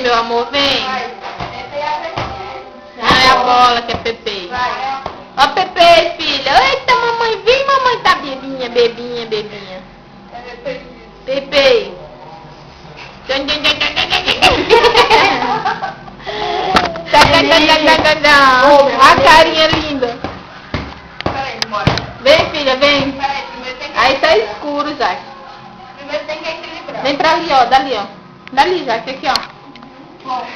meu amor, vem. Vai. Não é a bola que é Pepe. Vai. Ó Pepe, filha. Eita, mamãe, vem, mamãe. Tá bebinha, bebinha, bebinha. Pepe. A carinha linda. Peraí, bora. Vem, filha, vem. Peraí, primeiro tem que... Aí tá escuro, Jaque. Primeiro tem que equilibrar. Vem pra ali, ó. Dali, ó. Dali, Jaque. Aqui, ó. Bom.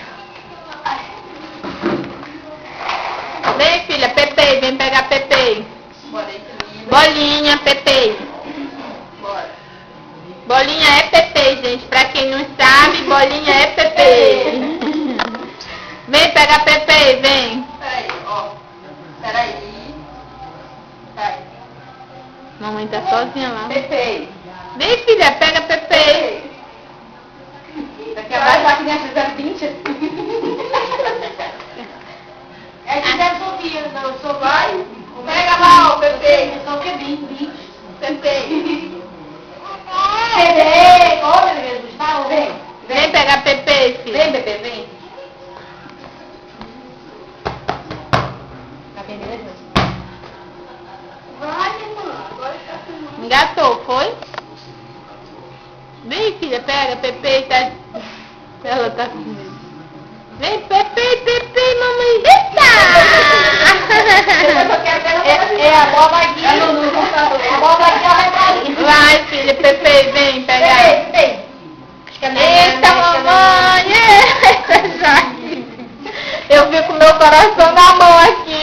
Vem, filha. Pepe. Vem pegar Pepe. Bora, equilibra. Bolinha, Pepe. Bora. Bolinha é Pepe, gente. Pra quem não sabe, bolinha é Pepe. Vem pegar Pepe, vem. Peraí, ó. Peraí. Vai. Mamãe tá sozinha lá. Pepe. Vem, filha, pega Pepe. Daqui a mais a criança 020. É de Zé Sofia, não, eu sou vai. Pega lá, ó, Pepe. Eu sou o que? 20. Pepe. Pepe. Ô, meu Deus, Gustavo, vem. Vem pegar Pepe, filha. Vem, Pepe, vem. Tá bem, beleza? Vai, irmã. Agora tá filmando. Engatou, foi? Vem, filha, pega Pepe. Tá... Ela tá com medo. Vem, Pepe, mamãe. Eita! É a bola aqui. A bola aqui, ela vai pra ali. Vai, filha, Pepe, vem pegar. Vem. Eita, mamãe! Eita, Jaque! Eu vi com meu coração na mão aqui.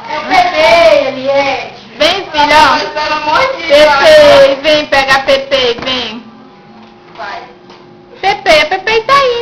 É o Pepe, Eliette. Vem, filha, ó. Pelo amor de Pepe, vem pegar Pepe, vem. Vai. Pepe tá aí.